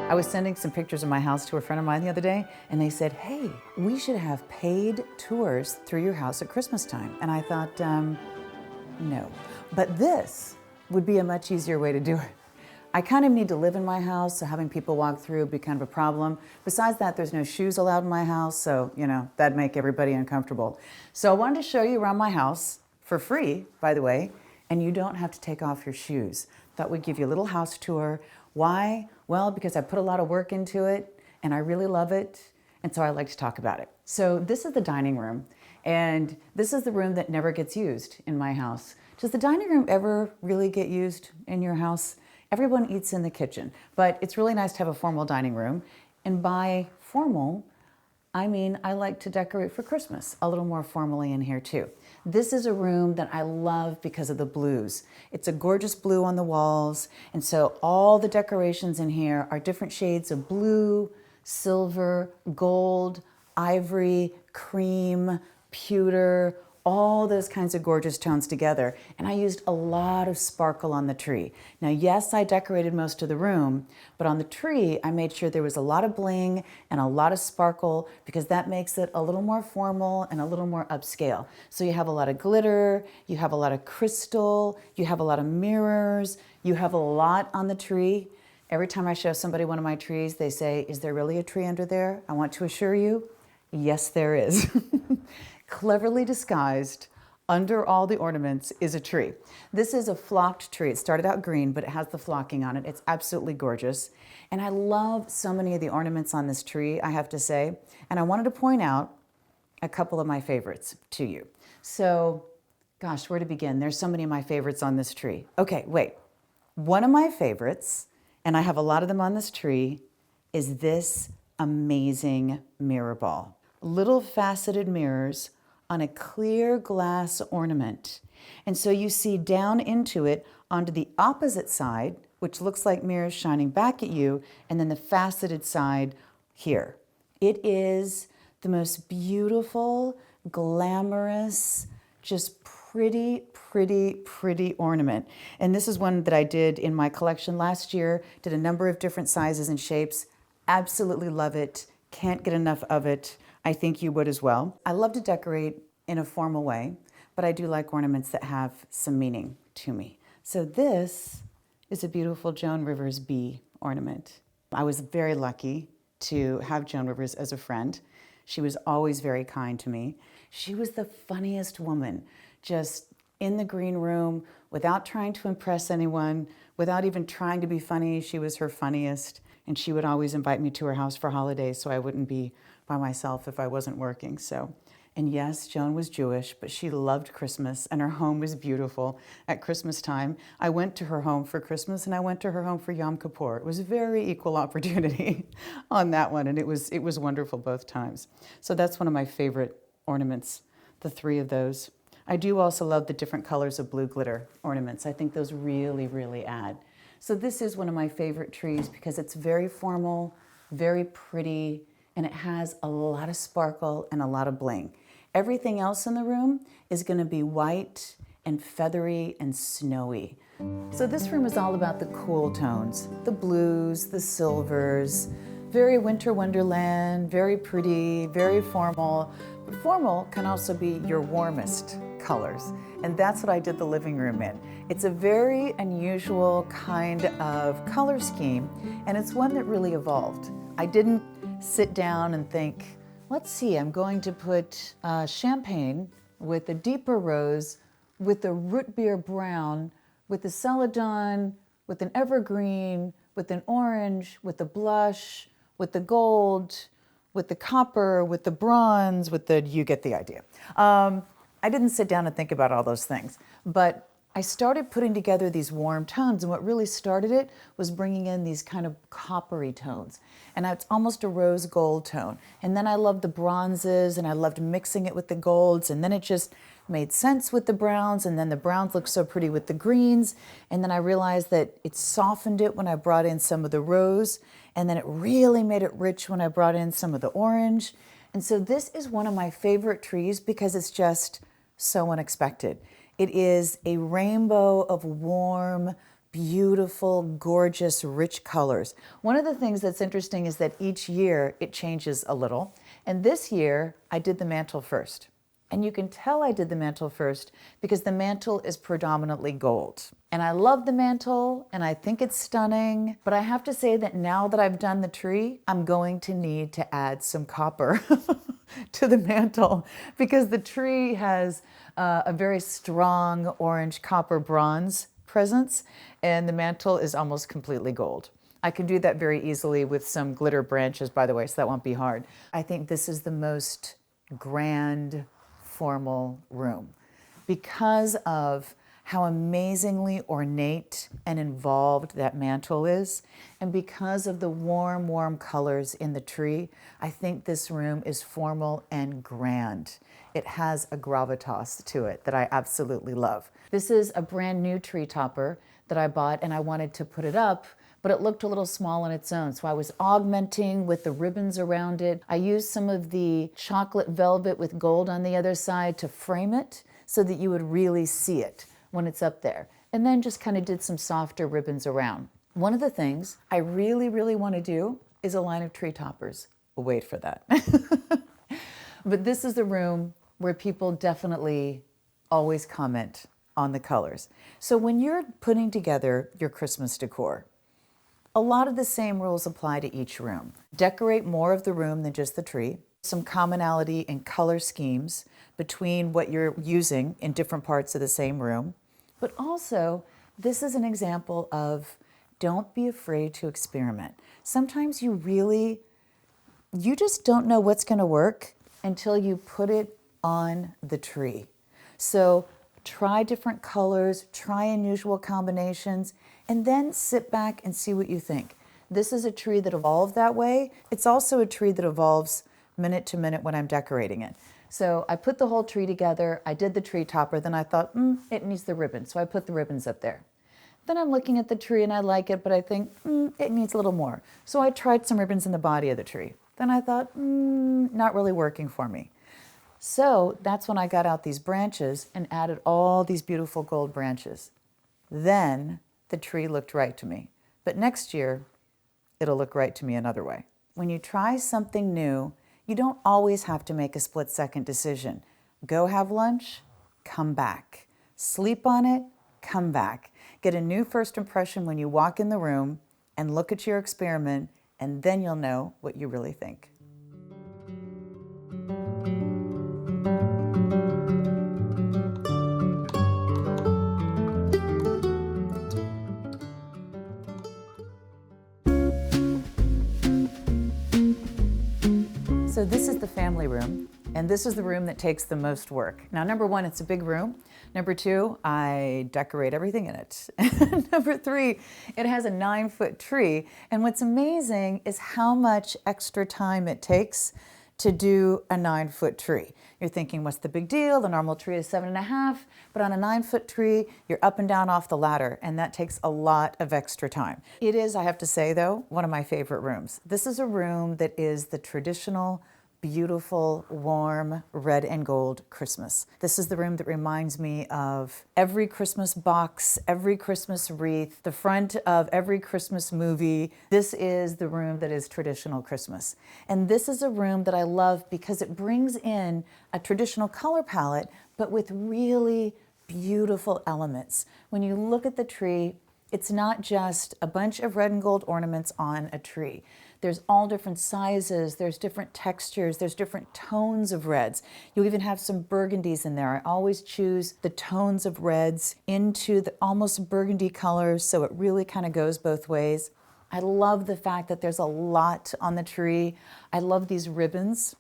I was sending some pictures of my house to a friend of mine the other day, and they said, hey, we should have paid tours through your house at Christmas time. And I thought, no. But this would be a much easier way to do it. I kind of need to live in my house, so having people walk through would be kind of a problem. Besides that, there's no shoes allowed in my house, so, that'd make everybody uncomfortable. So I wanted to show you around my house, for free, by the way, and you don't have to take off your shoes. Thought we'd give you a little house tour. Why? Well, because I put a lot of work into it, and I really love it, and so I like to talk about it. So this is the dining room, and this is the room that never gets used in my house. Does the dining room ever really get used in your house? Everyone eats in the kitchen, but it's really nice to have a formal dining room. And by formal, I mean I like to decorate for Christmas a little more formally in here too. This is a room that I love because of the blues. It's a gorgeous blue on the walls, and so all the decorations in here are different shades of blue, silver, gold, ivory, cream, pewter, all those kinds of gorgeous tones together. And I used a lot of sparkle on the tree. Now, yes, I decorated most of the room, but on the tree, I made sure there was a lot of bling and a lot of sparkle because that makes it a little more formal and a little more upscale. So you have a lot of glitter, you have a lot of crystal, you have a lot of mirrors, you have a lot on the tree. Every time I show somebody one of my trees, they say, is there really a tree under there? I want to assure you, yes, there is. Cleverly disguised under all the ornaments is a tree. This is a flocked tree. It started out green, but it has the flocking on it. It's absolutely gorgeous. And I love so many of the ornaments on this tree, I have to say. And I wanted to point out a couple of my favorites to you. So, gosh, where to begin? There's so many of my favorites on this tree. Okay, wait. One of my favorites, and I have a lot of them on this tree, is this amazing mirror ball. Little faceted mirrors on a clear glass ornament. And so you see down into it onto the opposite side, which looks like mirrors shining back at you, and then the faceted side here. It is the most beautiful, glamorous, just pretty, pretty, pretty ornament. And this is one that I did in my collection last year, did a number of different sizes and shapes. Absolutely love it. Can't get enough of it. I think you would as well. I love to decorate in a formal way, but I do like ornaments that have some meaning to me. So this is a beautiful Joan Rivers bee ornament. I was very lucky to have Joan Rivers as a friend. She was always very kind to me. She was the funniest woman, just in the green room, without trying to impress anyone, without even trying to be funny. She was her funniest, and she would always invite me to her house for holidays so I wouldn't be by myself if I wasn't working. And yes, Joan was Jewish, but she loved Christmas, and her home was beautiful at Christmas time. I went to her home for Christmas, and I went to her home for Yom Kippur. It was very equal opportunity on that one, and it was wonderful both times. So that's one of my favorite ornaments, the three of those. I do also love the different colors of blue glitter ornaments. I think those really, really add. So this is one of my favorite trees because it's very formal, very pretty, and it has a lot of sparkle and a lot of bling. Everything else in the room is going to be white and feathery and snowy. So this room is all about the cool tones, the blues, the silvers, very winter wonderland, very pretty, very formal. But formal can also be your warmest colors. And that's what I did the living room in. It's a very unusual kind of color scheme, and it's one that really evolved. I didn't sit down and think, let's see, I'm going to put champagne with a deeper rose, with a root beer brown, with a celadon, with an evergreen, with an orange, with the blush, with the gold, with the copper, with the bronze, you get the idea. I didn't sit down and think about all those things, but I started putting together these warm tones, and what really started it was bringing in these kind of coppery tones. And it's almost a rose gold tone. And then I loved the bronzes, and I loved mixing it with the golds, and then it just made sense with the browns, and then the browns looked so pretty with the greens. And then I realized that it softened it when I brought in some of the rose, and then it really made it rich when I brought in some of the orange. And so this is one of my favorite trees because it's just so unexpected. It is a rainbow of warm, beautiful, gorgeous, rich colors. One of the things that's interesting is that each year it changes a little. And this year I did the mantle first. And you can tell I did the mantle first because the mantle is predominantly gold. And I love the mantle and I think it's stunning, but I have to say that now that I've done the tree, I'm going to need to add some copper to the mantle because the tree has a very strong orange copper bronze presence and the mantle is almost completely gold. I can do that very easily with some glitter branches, by the way, so that won't be hard. I think this is the most grand, formal room because of how amazingly ornate and involved that mantle is, and because of the warm, warm colors in the tree. I think this room is formal and grand. It has a gravitas to it that I absolutely love. This is a brand new tree topper that I bought and I wanted to put it up, but it looked a little small on its own. So I was augmenting with the ribbons around it. I used some of the chocolate velvet with gold on the other side to frame it so that you would really see it when it's up there. And then just kind of did some softer ribbons around. One of the things I really, really want to do is a line of tree toppers. We'll wait for that. But this is the room where people definitely always comment on the colors. So when you're putting together your Christmas decor, a lot of the same rules apply to each room. Decorate more of the room than just the tree. Some commonality in color schemes between what you're using in different parts of the same room. But also, this is an example of don't be afraid to experiment. Sometimes you just don't know what's going to work until you put it on the tree. So try different colors, try unusual combinations, and then sit back and see what you think. This is a tree that evolved that way. It's also a tree that evolves minute to minute when I'm decorating it. So I put the whole tree together, I did the tree topper, then I thought, it needs the ribbon, so I put the ribbons up there. Then I'm looking at the tree and I like it, but I think, it needs a little more. So I tried some ribbons in the body of the tree. Then I thought, not really working for me. So that's when I got out these branches and added all these beautiful gold branches. Then the tree looked right to me. But next year, it'll look right to me another way. When you try something new, you don't always have to make a split-second decision. Go have lunch, come back. Sleep on it, come back. Get a new first impression when you walk in the room and look at your experiment, and then you'll know what you really think. So this is the family room, and this is the room that takes the most work. Now, number one, it's a big room. Number two, I decorate everything in it. Number three, it has a 9-foot tree. And what's amazing is how much extra time it takes to do a 9-foot tree. You're thinking, what's the big deal? The normal tree is 7.5, but on a 9-foot tree, you're up and down off the ladder, and that takes a lot of extra time. It is, I have to say though, one of my favorite rooms. This is a room that is the traditional, beautiful, warm, red and gold Christmas. This is the room that reminds me of every Christmas box, every Christmas wreath, the front of every Christmas movie. This is the room that is traditional Christmas. And this is a room that I love because it brings in a traditional color palette, but with really beautiful elements. When you look at the tree, it's not just a bunch of red and gold ornaments on a tree. There's all different sizes, there's different textures, there's different tones of reds. You even have some burgundies in there. I always choose the tones of reds into the almost burgundy colors, so it really kind of goes both ways. I love the fact that there's a lot on the tree. I love these ribbons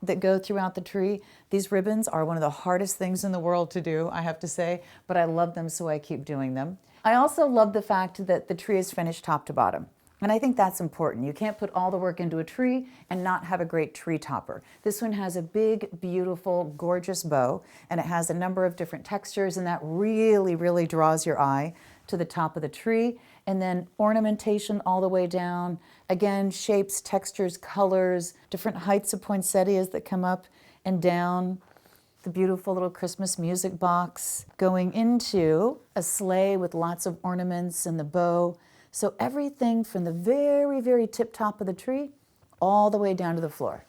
that go throughout the tree. These ribbons are one of the hardest things in the world to do, I have to say, but I love them, so I keep doing them. I also love the fact that the tree is finished top to bottom. And I think that's important. You can't put all the work into a tree and not have a great tree topper. This one has a big, beautiful, gorgeous bow, and it has a number of different textures, and that really, really draws your eye to the top of the tree. And then ornamentation all the way down. Again, shapes, textures, colors, different heights of poinsettias that come up and down. the beautiful little Christmas music box, going into a sleigh with lots of ornaments and the bow. So everything from the very, very tip top of the tree all the way down to the floor.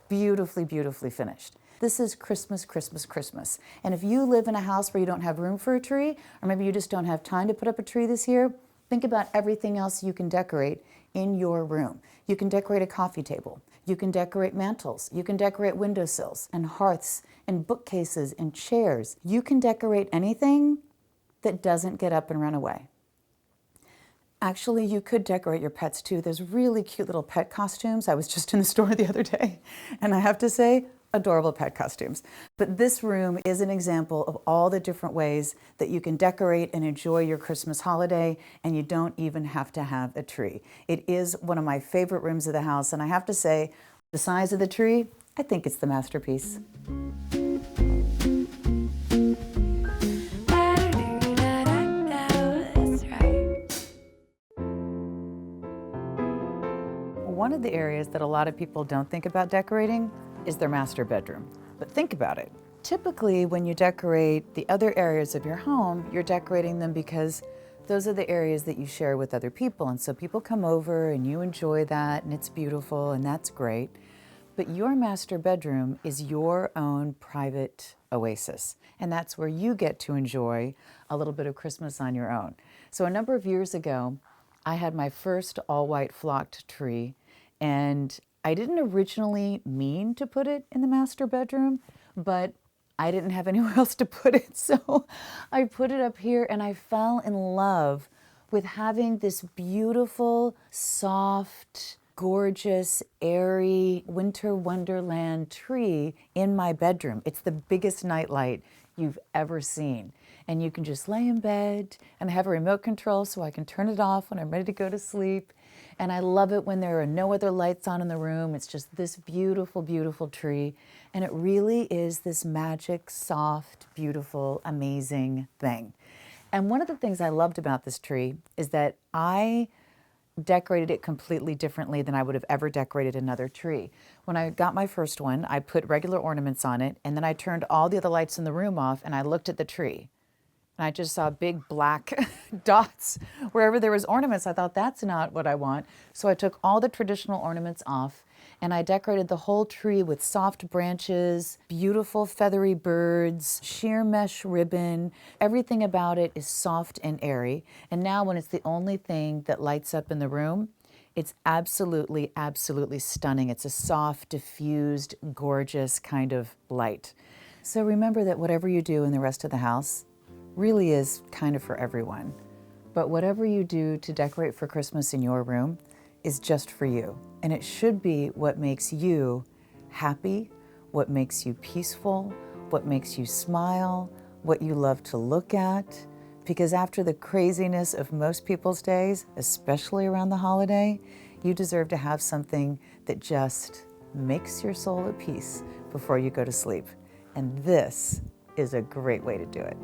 Beautifully, beautifully finished. This is Christmas, Christmas, Christmas. And if you live in a house where you don't have room for a tree, or maybe you just don't have time to put up a tree this year, think about everything else you can decorate in your room. You can decorate a coffee table. You can decorate mantles. You can decorate windowsills and hearths and bookcases and chairs. You can decorate anything that doesn't get up and run away. Actually, you could decorate your pets too. There's really cute little pet costumes. I was just in the store the other day, and I have to say, adorable pet costumes. But this room is an example of all the different ways that you can decorate and enjoy your Christmas holiday, and you don't even have to have a tree. It is one of my favorite rooms of the house, and I have to say, the size of the tree, I think it's the masterpiece. One of the areas that a lot of people don't think about decorating is their master bedroom. But think about it. Typically, when you decorate the other areas of your home, you're decorating them because those are the areas that you share with other people. And so people come over and you enjoy that, and it's beautiful, and that's great. But your master bedroom is your own private oasis. And that's where you get to enjoy a little bit of Christmas on your own. So a number of years ago, I had my first all-white flocked tree, and I didn't originally mean to put it in the master bedroom, but I didn't have anywhere else to put it, so I put it up here, and I fell in love with having this beautiful, soft, gorgeous, airy, winter wonderland tree in my bedroom. It's the biggest nightlight you've ever seen. And you can just lay in bed and have a remote control so I can turn it off when I'm ready to go to sleep. And I love it when there are no other lights on in the room. It's just this beautiful, beautiful tree. And it really is this magic, soft, beautiful, amazing thing. And one of the things I loved about this tree is that I decorated it completely differently than I would have ever decorated another tree. When I got my first one, I put regular ornaments on it, and then I turned all the other lights in the room off, and I looked at the tree. And I just saw big black dots wherever there was ornaments. I thought, that's not what I want. So I took all the traditional ornaments off, and I decorated the whole tree with soft branches, beautiful feathery birds, sheer mesh ribbon. Everything about it is soft and airy. And now when it's the only thing that lights up in the room, it's absolutely, absolutely stunning. It's a soft, diffused, gorgeous kind of light. So remember that whatever you do in the rest of the house really is kind of for everyone. But whatever you do to decorate for Christmas in your room is just for you. And it should be what makes you happy, what makes you peaceful, what makes you smile, what you love to look at. Because after the craziness of most people's days, especially around the holiday, you deserve to have something that just makes your soul at peace before you go to sleep. And this is a great way to do it.